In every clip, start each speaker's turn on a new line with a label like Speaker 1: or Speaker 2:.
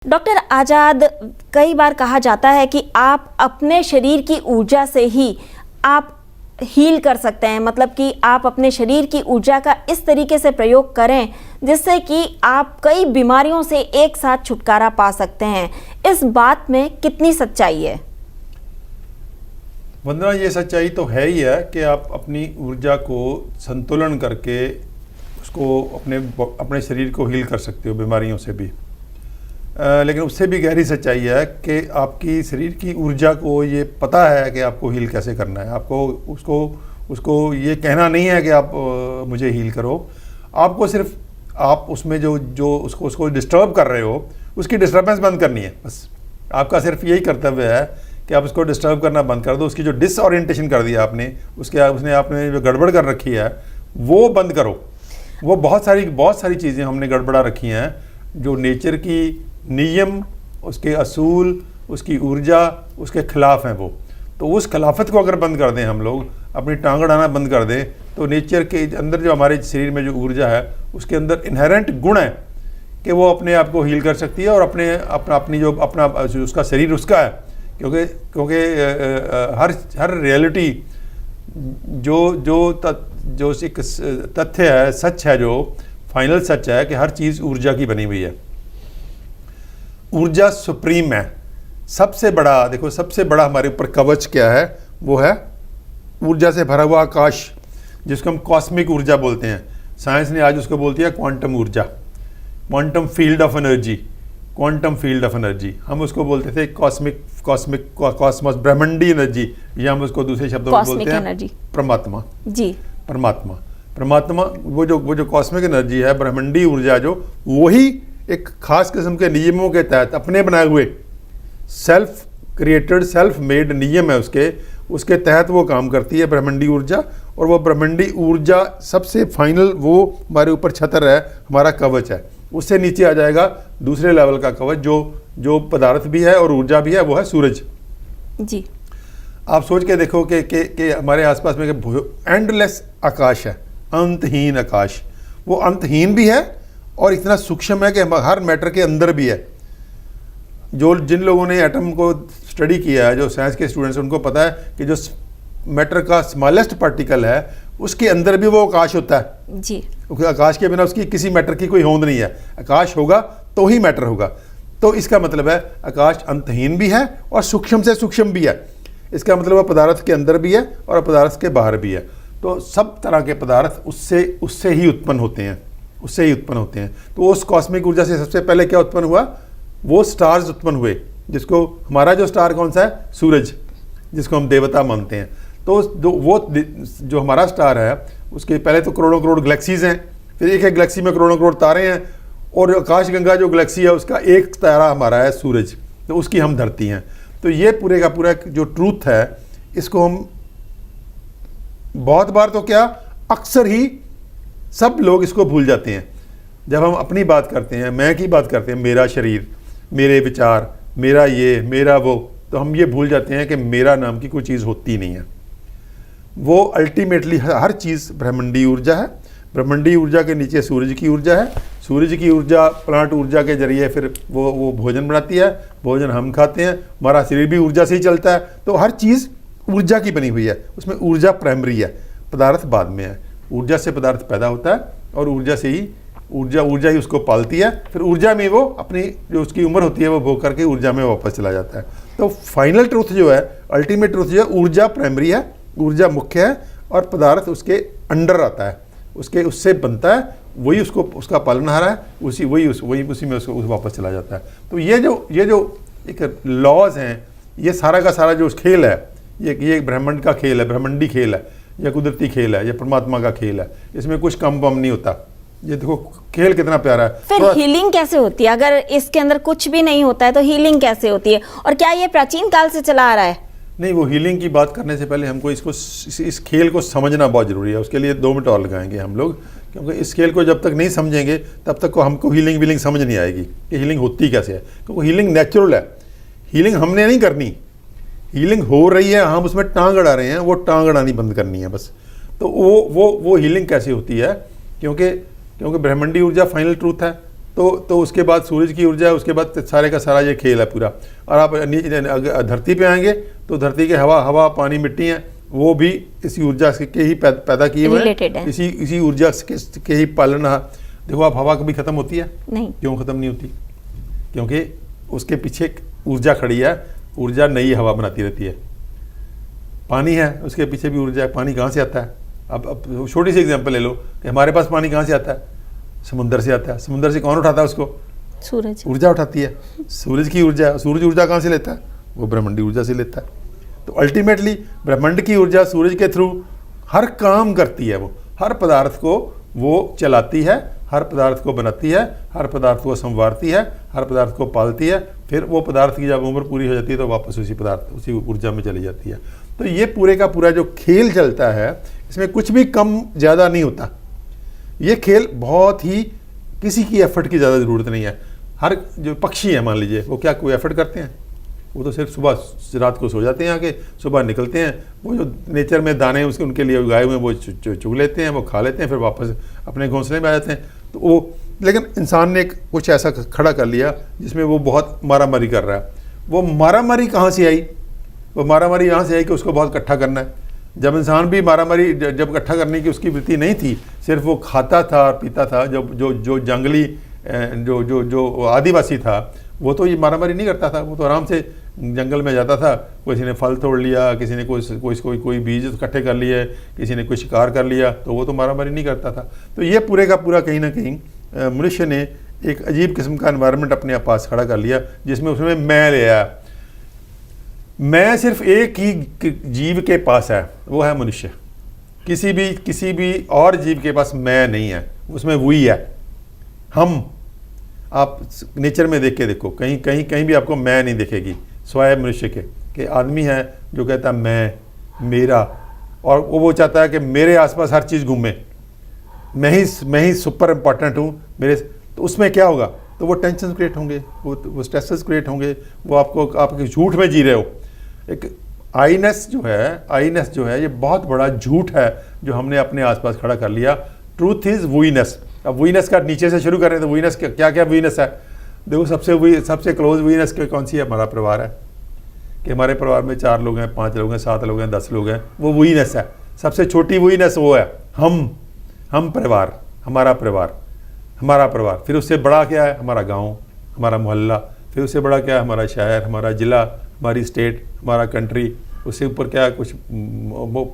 Speaker 1: Doctor आज़ाद, कई बार कहा जाता है कि आप अपने शरीर की ऊर्जा से ही आप हील कर सकते हैं, मतलब कि आप अपने शरीर की ऊर्जा का इस तरीके से प्रयोग करें जिससे कि आप कई बीमारियों से एक साथ छुटकारा पा सकते हैं। इस बात में कितनी सच्चाई है?
Speaker 2: वंदना, ये सच्चाई तो है ही है कि आप अपनी ऊर्जा को संतुलन करके उसको अपने शरीर को हील कर सकते हो बीमारियों से भी। लेकिन उससे भी गहरी सच्चाई है कि आपकी शरीर की ऊर्जा को ये पता है कि आपको हील कैसे करना है। आपको उसको ये कहना नहीं है कि आप मुझे हील करो। आपको सिर्फ आप उसमें जो उसको डिस्टर्ब कर रहे हो उसकी डिस्टर्बेंस बंद करनी है। बस आपका सिर्फ यही कर्तव्य है कि आप उसको डिस्टर्ब करना बंद कर दो। उसकी जो डिसओरिएंटेशन कर दिया आपने आपने जो गड़बड़ कर रखी है वो बंद करो। वो बहुत सारी चीज़ें हमने गड़बड़ा रखी हैं जो नेचर की नियम, उसके असूल, उसकी ऊर्जा, उसके खिलाफ हैं वो। तो उस खिलाफत को अगर बंद कर दें हम लोग, अपनी टांग अड़ाना बंद कर दें, तो नेचर के अंदर जो हमारे शरीर में जो ऊर्जा है उसके अंदर इनहेरेंट गुण है कि वो अपने आप को हील कर सकती है और अपनी जो उसका शरीर उसका है। क्योंकि हर रियलिटी जो एक तथ्य है, सच है, जो फाइनल सच है कि हर चीज़ ऊर्जा की बनी हुई है। ऊर्जा सुप्रीम है। सबसे बड़ा हमारे ऊपर कवच क्या है? वो है ऊर्जा से भरा हुआ आकाश, जिसको हम कॉस्मिक ऊर्जा बोलते हैं। साइंस ने आज उसको बोलती है क्वांटम ऊर्जा, क्वांटम फील्ड ऑफ एनर्जी। हम उसको बोलते थे कॉस्मोस, ब्रह्मांडी एनर्जी, या हम उसको दूसरे शब्दों में बोलते हैं परमात्मा। जी, परमात्मा वो जो कॉस्मिक एनर्जी है, ब्रह्मांडी ऊर्जा, जो वही एक खास किस्म के नियमों के तहत अपने बनाए हुए सेल्फ क्रिएटेड, सेल्फ मेड नियम है उसके तहत वो काम करती है, ब्रह्मांडी ऊर्जा। और वो ब्रह्मांडी ऊर्जा सबसे फाइनल वो हमारे ऊपर छतर है, हमारा कवच है। उससे नीचे आ जाएगा दूसरे लेवल का कवच जो पदार्थ भी है और ऊर्जा भी है, वो है सूरज। जी, आप सोच के देखो कि हमारे आसपास में एंडलेस आकाश है, अंतहीन आकाश। वो अंतहीन भी है और इतना सूक्ष्म है कि हर मैटर के अंदर भी है। जिन लोगों ने एटम को स्टडी किया है, जो साइंस के स्टूडेंट्स, उनको पता है कि जो मैटर का स्मॉलेस्ट पार्टिकल है उसके अंदर भी वो आकाश होता है। जी, क्योंकि आकाश के बिना उसकी किसी मैटर की कोई होंद नहीं है। आकाश होगा तो ही मैटर होगा। तो इसका मतलब है आकाश अंतहीन भी है और सूक्ष्म से सूक्ष्म भी है। इसका मतलब है पदार्थ के अंदर भी है और पदार्थ के बाहर भी है। तो सब तरह के पदार्थ उससे ही उत्पन्न होते हैं। तो उस कॉस्मिक ऊर्जा से सबसे पहले क्या उत्पन्न हुआ? वो स्टार्स उत्पन्न हुए, जिसको हमारा जो स्टार कौन सा है? सूरज, जिसको हम देवता मानते हैं। तो जो हमारा स्टार है उसके पहले तो करोड़ों करोड़ गैलेक्सीज हैं, फिर एक गैलेक्सी में करोड़ों करोड़ तारे हैं, और आकाशगंगा जो गैलेक्सी है उसका एक तारा हमारा है सूरज। तो उसकी हम धरती हैं। तो ये पूरे का पूरा जो ट्रूथ है, इसको हम बहुत बार तो क्या, अक्सर ही सब लोग इसको भूल जाते हैं। जब हम अपनी बात करते हैं, मैं की बात करते हैं, मेरा शरीर, मेरे विचार, मेरा ये, मेरा वो, तो हम ये भूल जाते हैं कि मेरा नाम की कोई चीज़ होती नहीं है। वो अल्टीमेटली हर चीज़ ब्रह्मांडी ऊर्जा है। ब्रह्मांडी ऊर्जा के नीचे सूरज की ऊर्जा है। सूरज की ऊर्जा प्लांट ऊर्जा के जरिए फिर वो भोजन बनाती है, भोजन हम खाते हैं, हमारा शरीर भी ऊर्जा से ही चलता है। तो हर चीज़ ऊर्जा की बनी हुई है। उसमें ऊर्जा प्राइमरी है, पदार्थ बाद में है। ऊर्जा से पदार्थ पैदा होता है और ऊर्जा ही उसको पालती है। फिर ऊर्जा में वो अपनी जो उसकी उम्र होती है वो भोग करके ऊर्जा में वापस चला जाता है। तो फाइनल ट्रूथ जो है, अल्टीमेट ट्रूथ जो है, ऊर्जा प्राइमरी है, ऊर्जा मुख्य है, और पदार्थ उसके अंडर आता है, उससे बनता है, वही उसका पालनहार है, उसी में उसको वापस चला जाता है। तो ये जो एक लॉज हैं, ये सारा का सारा जो खेल है, ये ब्रह्मांड का खेल है, ब्रह्मांडी खेल है, या कुदरती खेल है, या परमात्मा का खेल है। इसमें कुछ कम बम नहीं होता। ये देखो खेल कितना प्यारा है।
Speaker 1: फिर हीलिंग कैसे होती है? अगर इसके अंदर कुछ भी नहीं होता है तो हीलिंग कैसे होती है? और क्या ये प्राचीन काल से चला आ रहा है?
Speaker 2: नहीं, वो हीलिंग की बात करने से पहले हमको इस खेल को समझना बहुत ज़रूरी है। उसके लिए 2 मिनट और लगाएंगे हम लोग, क्योंकि इस खेल को जब तक नहीं समझेंगे तब तक को हमको हीलिंग समझ नहीं आएगी कि हीलिंग होती कैसे है। क्योंकि हीलिंग नेचुरल है। हीलिंग हमने नहीं करनी, हीलिंग हो रही है, हम उसमें टांग अड़ा रहे हैं, वो टांग अड़ानी बंद करनी है बस। तो वो हीलिंग कैसे होती है? क्योंकि ब्रह्मांडी ऊर्जा फाइनल ट्रूथ है, तो उसके बाद सूरज की ऊर्जा है, उसके बाद सारे का सारा ये खेल है पूरा। और आप अगर धरती पे आएंगे तो धरती के हवा पानी मिट्टी है, वो भी इसी ऊर्जा के ही पैदा किए हुए हैं, इसी ऊर्जा के ही पालन। देखो आप, हवा कभी खत्म होती है?
Speaker 1: नहीं।
Speaker 2: क्यों खत्म नहीं होती? क्योंकि उसके पीछे ऊर्जा खड़ी है, ऊर्जा नई हवा बनाती रहती है। पानी है, उसके पीछे भी ऊर्जा है। पानी कहाँ से आता है? अब छोटी सी एग्जांपल ले लो कि हमारे पास पानी कहाँ से आता है? समुद्र से आता है। समुद्र से कौन उठाता है उसको?
Speaker 1: सूरज।
Speaker 2: ऊर्जा उठाती है, सूरज की ऊर्जा। सूरज ऊर्जा कहाँ से लेता है? वो ब्रह्मांडी ऊर्जा से लेता है। तो अल्टीमेटली ब्रह्मांड की ऊर्जा सूरज के थ्रू हर काम करती है। वो हर पदार्थ को वो चलाती है, हर पदार्थ को बनाती है, हर पदार्थ को संवारती है, हर पदार्थ को पालती है। फिर वो पदार्थ की जब उम्र पूरी हो जाती है तो वापस उसी ऊर्जा में चली जाती है। तो ये पूरे का पूरा जो खेल चलता है, इसमें कुछ भी कम ज़्यादा नहीं होता। ये खेल बहुत ही, किसी की एफर्ट की ज़्यादा ज़रूरत नहीं है। हर जो पक्षी है मान लीजिए, वो क्या कोई एफर्ट करते हैं? वो तो सिर्फ सुबह रात को सो जाते हैं, आके सुबह निकलते हैं। वो जो नेचर में दाने उसके उनके लिए उगाए हुए हैं वो चुग लेते हैं, वो खा लेते हैं, फिर वापस अपने घोंसले में आ जाते हैं। तो वो, लेकिन इंसान ने कुछ ऐसा खड़ा कर लिया जिसमें वो बहुत मारामारी कर रहा है। वो मारामारी कहाँ से आई? वो मारामारी यहाँ से आई कि उसको बहुत इकट्ठा करना है। जब इंसान भी मारामारी, जब इकट्ठा करने की उसकी वृत्ति नहीं थी, सिर्फ वो खाता था और पीता था। जो जंगली जो आदिवासी था, वो तो ये मारामारी नहीं करता था। वो तो आराम से जंगल में जाता था, किसी ने फल तोड़ लिया, किसी ने कोई बीज इकट्ठे कर लिए, किसी ने कोई शिकार कर लिया, तो वो तो मारामारी नहीं करता था। तो ये पूरे का पूरा कहीं ना कहीं मनुष्य ने एक अजीब किस्म का एनवायरनमेंट अपने पास खड़ा कर लिया, जिसमें उसमें मैं ले आया। मैं सिर्फ एक ही जीव के पास है, वो है मनुष्य। किसी भी और जीव के पास मैं नहीं है, उसमें वही है हम। आप नेचर में देख के देखो, कहीं भी आपको मैं नहीं दिखेगी, स्वाय मनुष्य के आदमी है जो कहता है मैं, मेरा, और वो चाहता है कि मेरे आसपास हर चीज़ घूमे, मैं ही सुपर इम्पॉर्टेंट हूँ मेरे। तो उसमें क्या होगा? तो वो टेंशन क्रिएट होंगे, वो स्ट्रेसेस क्रिएट होंगे, वो आपके झूठ में जी रहे हो। एक आईनेस जो है ये बहुत बड़ा झूठ है जो हमने अपने आसपास खड़ा कर लिया। ट्रूथ इज वीनेस। अब वीनेस का नीचे से शुरू करें तो वीनेस क्या वीनेस है? देखो, सबसे क्लोज वीनेस कौन सी है? हमारा परिवार है। कि हमारे परिवार में 4 लोग हैं, 5 लोग हैं, 7 लोग हैं, 10 लोग हैं, वो वीनेस है। सबसे छोटी वीनेस वो है हम परिवार, हमारा परिवार। फिर उससे बड़ा क्या है? हमारा गाँव, हमारा मोहल्ला। फिर उससे बड़ा क्या है? हमारा शहर, हमारा ज़िला, हमारी स्टेट, हमारा कंट्री। उससे ऊपर क्या है? कुछ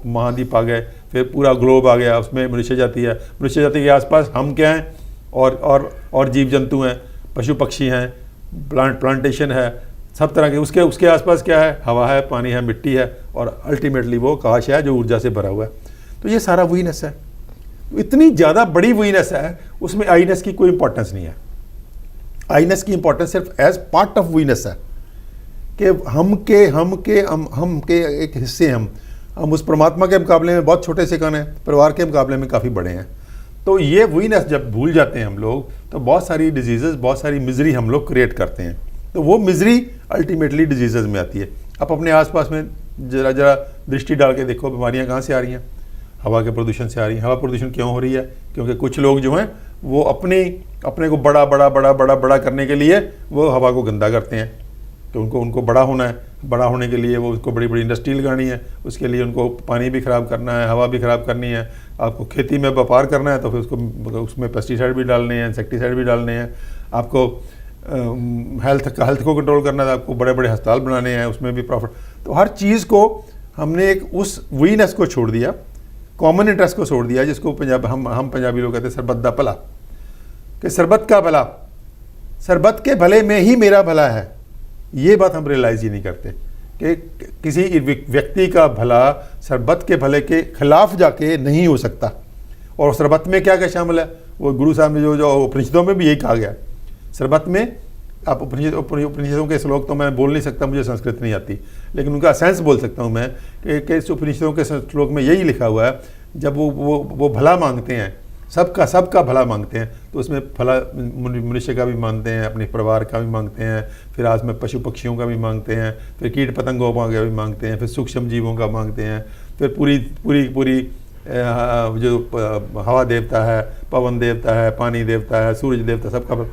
Speaker 2: महाद्वीप आ गए, फिर पूरा ग्लोब आ गया, उसमें मनुष्य जाति है। मनुष्य जाति के आसपास हम क्या हैं? और जीव जंतु हैं, पशु पक्षी हैं, प्लांटेशन है, सब तरह के। उसके आसपास क्या है? हवा है, पानी है, मिट्टी है, और अल्टीमेटली वो आकाश है जो ऊर्जा से भरा हुआ है। तो ये सारा वीनेस है। इतनी ज़्यादा बड़ी वीनेस है, उसमें आईनेस की कोई इंपॉर्टेंस नहीं है। आईनेस की इंपॉर्टेंस सिर्फ एज पार्ट ऑफ वीनेस है कि हम के एक हिस्से हम उस परमात्मा के मुकाबले में बहुत छोटे से कण हैं, परिवार के मुकाबले में काफ़ी बड़े हैं। तो ये वीनेस जब भूल जाते हैं हम लोग, तो बहुत सारी डिजीज़, बहुत सारी मिजरी हम लोग क्रिएट करते हैं। तो वो मिजरी अल्टीमेटली डिजीज़ में आती है। आप अपने आसपास में जरा दृष्टि डाल के देखो, बीमारियाँ कहाँ से आ रही हैं? हवा के प्रदूषण से आ रही है। हवा प्रदूषण क्यों हो रही है? क्योंकि कुछ लोग जो हैं वो अपने को बड़ा करने के लिए वो हवा को गंदा करते हैं। तो उनको बड़ा होना है, बड़ा होने के लिए वो उसको बड़ी इंडस्ट्री लगानी है, उसके लिए उनको पानी भी ख़राब करना है, हवा भी ख़राब करनी है। आपको खेती में व्यापार करना है तो फिर उसमें पेस्टिसाइड भी डालने हैं, इंसेक्टिसाइड भी डालने हैं। आपको हेल्थ को कंट्रोल करना है, आपको बड़े अस्पताल बनाने हैं, उसमें भी प्रॉफिट। तो हर चीज़ को हमने एक उस वीनेस को छोड़ दिया, कॉमन इंटरेस्ट को छोड़ दिया, जिसको हम पंजाबी लोग कहते हैं सरबत दा भला, कि सरबत का भला, सरबत के भले में ही मेरा भला है। ये बात हम रियलाइज़ ही नहीं करते कि किसी व्यक्ति का भला सरबत के भले के खिलाफ जाके नहीं हो सकता। और सरबत में क्या क्या शामिल है? वो गुरु साहब ने जो उपनिषदों में भी यही कहा गया। सरबत में आप उपनिषदों के श्लोक तो मैं बोल नहीं सकता, मुझे संस्कृत नहीं आती, लेकिन उनका सेंस बोल सकता हूँ मैं कि इस उपनिषदों के श्लोक में यही लिखा हुआ है, जब वो भला मांगते हैं, सबका भला मांगते हैं, तो उसमें भला मनुष्य का भी मांगते हैं, अपने परिवार का भी मांगते हैं, फिर आज में पशु पक्षियों का भी मांगते हैं, फिर कीट पतंगों का भी मांगते हैं, फिर सूक्ष्म जीवों का मांगते हैं, फिर पूरी जो हवा देवता है, पवन देवता है, पानी देवता है, सूरज देवता, सबका।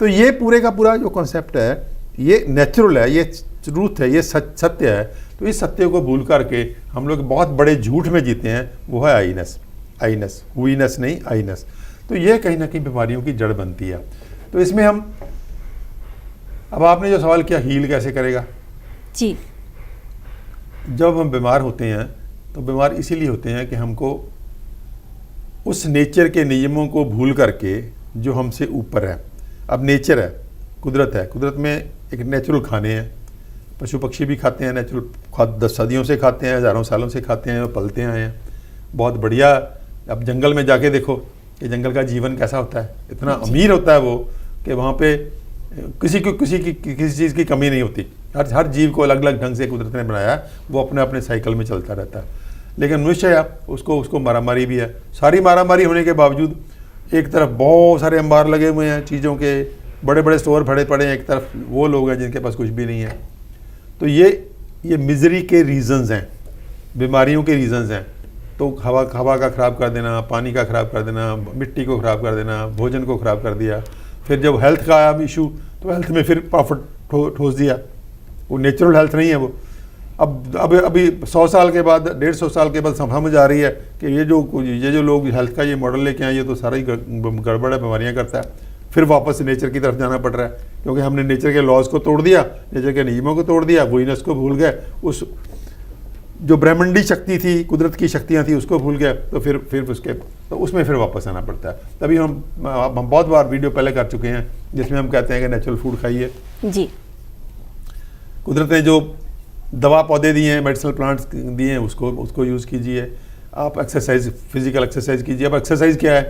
Speaker 2: तो ये पूरे का पूरा जो कॉन्सेप्ट है ये नेचुरल है, ये ट्रूथ है, ये सत्य है। तो इस सत्य को भूल करके हम लोग बहुत बड़े झूठ में जीते हैं, वो है आईनेस, हुईनेस नहीं आईनेस। तो ये कहीं ना कहीं बीमारियों की जड़ बनती है। तो इसमें हम, अब आपने जो सवाल किया हील कैसे करेगा
Speaker 1: जी,
Speaker 2: जब हम बीमार होते हैं तो बीमार इसीलिए होते हैं कि हमको उस नेचर के नियमों को भूल करके जो हमसे ऊपर है, अब नेचर है, कुदरत है, कुदरत में एक नेचुरल खाने हैं, पशु पक्षी भी खाते हैं नेचुरल, 10 सदियों से खाते हैं, हज़ारों सालों से खाते हैं, पलते आए हैं, बहुत बढ़िया। अब जंगल में जाके देखो कि जंगल का जीवन कैसा होता है, इतना अमीर होता है वो कि वहाँ पे किसी चीज़ की कमी नहीं होती। हर जीव को अलग अलग ढंग से कुदरत ने बनाया है, वो अपने अपने साइकिल में चलता रहता है। लेकिन मनुष्य है, उसको मारामारी भी है। सारी मारामारी होने के बावजूद एक तरफ बहुत सारे अंबार लगे हुए हैं, चीज़ों के बड़े बड़े स्टोर भरे पड़े हैं, एक तरफ वो लोग हैं जिनके पास कुछ भी नहीं है। तो ये मिजरी के रीजंस हैं, बीमारियों के रीजंस हैं। तो हवा का ख़राब कर देना, पानी का ख़राब कर देना, मिट्टी को ख़राब कर देना, भोजन को ख़राब कर दिया। फिर जब हेल्थ का आया इशू तो हेल्थ में फिर प्रॉफिट ठोस दिया, वो नेचुरल हेल्थ नहीं है वो। अब अभी 100 साल के बाद, 150 साल के बाद समझ आ रही है कि ये जो लोग हेल्थ का ये मॉडल लेके आए, ये तो सारा ही गड़बड़ है, बीमारियाँ करता है। फिर वापस नेचर की तरफ जाना पड़ रहा है, क्योंकि हमने नेचर के लॉज को तोड़ दिया, नेचर के नियमों को तोड़ दिया, वहीनेस को भूल गए, उस जो ब्रह्मांडी शक्ति थी, कुदरत की शक्तियाँ थी, उसको भूल गए। तो फिर उसमें फिर वापस आना पड़ता है। तभी हम बहुत बार वीडियो पहले कर चुके हैं जिसमें हम कहते हैं कि नेचुरल फूड खाइए
Speaker 1: जी।
Speaker 2: कुदरत ने जो दवा पौधे दिए हैं, मेडिसिनल प्लांट्स दिए हैं, उसको यूज़ कीजिए। आप एक्सरसाइज, फिजिकल एक्सरसाइज कीजिए। अब एक्सरसाइज क्या है?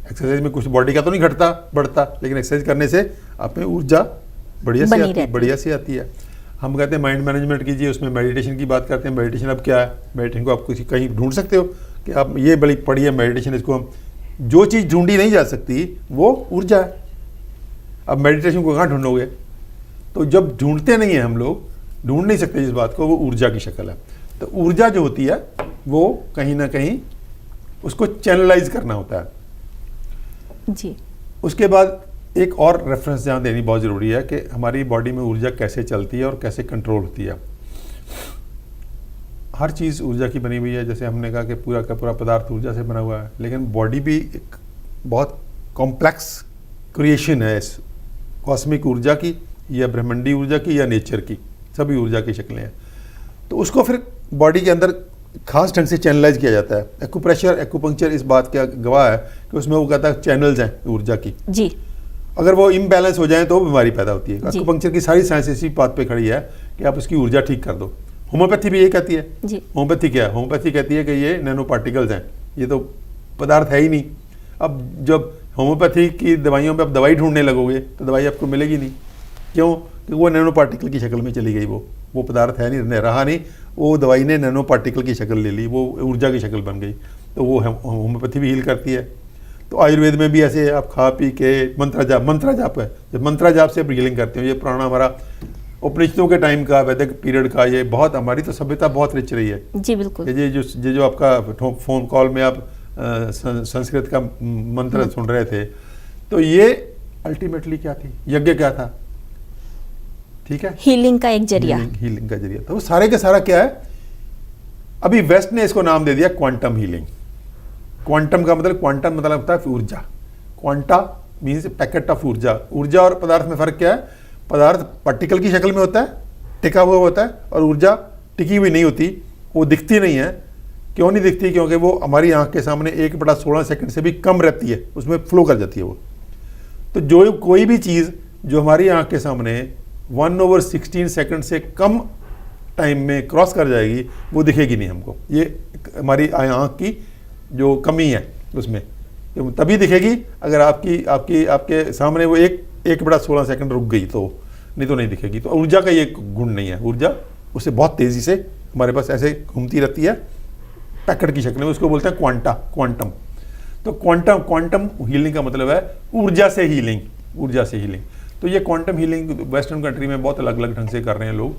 Speaker 2: एक्सरसाइज में कुछ बॉडी का तो नहीं घटता बढ़ता, लेकिन एक्सरसाइज करने से आप में ऊर्जा बढ़िया से आती है। हम कहते हैं माइंड मैनेजमेंट कीजिए, उसमें मेडिटेशन की बात करते हैं। मेडिटेशन अब क्या है? मेडिटेशन को आप कहीं ढूंढ सकते हो कि आप ये बड़ी पढ़ी है मेडिटेशन, इसको हम जो चीज़ ढूंढी नहीं जा सकती वो ऊर्जा है। अब मेडिटेशन को कहाँ ढूंढोगे? तो जब ढूंढते नहीं हैं हम लोग, ढूंढ नहीं सकते जिस बात को, वो ऊर्जा की शक्ल है। तो ऊर्जा जो होती है वो कहीं ना कहीं उसको चैनलाइज करना होता है
Speaker 1: जी।
Speaker 2: उसके बाद एक और रेफरेंस ध्यान देनी बहुत ज़रूरी है कि हमारी बॉडी में ऊर्जा कैसे चलती है और कैसे कंट्रोल होती है। हर चीज़ ऊर्जा की बनी हुई है, जैसे हमने कहा कि पूरा का पूरा पदार्थ ऊर्जा से बना हुआ है, लेकिन बॉडी भी एक बहुत कॉम्प्लेक्स क्रिएशन है इस कॉस्मिक ऊर्जा की, या ब्रह्मांडी ऊर्जा की, या नेचर की, सभी ऊर्जा की शक्लें हैं। तो उसको फिर बॉडी के अंदर खास ढंग से चैनलाइज किया जाता है। एक्यूप्रेशर, एक्यूपंक्चर इस बात का गवाह है कि उसमें वो कहता है चैनल्स हैं ऊर्जा की
Speaker 1: जी।
Speaker 2: अगर वो इम्बैलेंस हो जाए तो बीमारी पैदा होती है। एक्यूपंक्चर की सारी साइंस इसी बात पे खड़ी है कि आप उसकी ऊर्जा ठीक कर दो। होम्योपैथी भी ये कहती है
Speaker 1: जी।
Speaker 2: होम्योपैथी क्या है? होम्योपैथी कहती है कि ये नैनो पार्टिकल्स हैं, ये तो पदार्थ है ही नहीं। अब जब होम्योपैथी की दवाइयों में आप दवाई ढूंढने लगोगे तो दवाई आपको मिलेगी नहीं। क्यों? कि वो नैनो पार्टिकल की शक्ल में चली गई, वो पदार्थ है नहीं, रहा नहीं, वो दवाई ने नैनो पार्टिकल की शक्ल ले ली, वो ऊर्जा की शक्ल बन गई। तो वो होम्योपैथी भी हील करती है। तो आयुर्वेद में भी ऐसे आप खा पी के मंत्रा जाप है, जब मंत्रा जाप से हीलिंग करते हो। ये पुराना हमारा उपनिषदों के टाइम का, वैदिक पीरियड का, ये बहुत हमारी तो सभ्यता बहुत रिच रही है
Speaker 1: जी। बिल्कुल।
Speaker 2: ये जो आपका फोन कॉल में आप संस्कृत का मंत्र सुन रहे थे, तो ये अल्टीमेटली क्या थी? यज्ञ क्या था? ठीक है,
Speaker 1: हीलिंग का एक जरिया,
Speaker 2: हीलिंग का जरिया। तो वो सारे का सारा क्या है? अभी वेस्ट ने इसको नाम दे दिया क्वांटम हीलिंग। क्वांटम का मतलब, क्वांटम मतलब होता है ऊर्जा। क्वांटा मीन्स पैकेट ऑफ ऊर्जा। ऊर्जा और पदार्थ में फर्क क्या है? पदार्थ पार्टिकल की शक्ल में होता है, टिका हुआ होता है, और ऊर्जा टिकी हुई नहीं होती, वो दिखती नहीं है। क्यों नहीं दिखती? क्योंकि वो हमारी आंख के सामने 1/16 सेकंड से भी कम रहती है, उसमें फ्लो कर जाती है वो। तो जो कोई भी चीज़ जो हमारी आंख के सामने 1/16 सेकंड से कम टाइम में क्रॉस कर जाएगी, वो दिखेगी नहीं हमको। ये हमारी आंख की जो कमी है उसमें, तो तभी दिखेगी अगर आपके सामने वो 1/16 सेकंड रुक गई, तो नहीं तो नहीं दिखेगी। तो ऊर्जा का ये गुण नहीं है। ऊर्जा उससे बहुत तेज़ी से हमारे पास ऐसे घूमती रहती है पैकेट की शक्ल में, उसको बोलते हैं क्वांटम। तो क्वांटम हीलिंग का मतलब है ऊर्जा से हीलिंग। तो ये क्वांटम हीलिंग वेस्टर्न कंट्री में बहुत अलग अलग ढंग से कर रहे हैं लोग।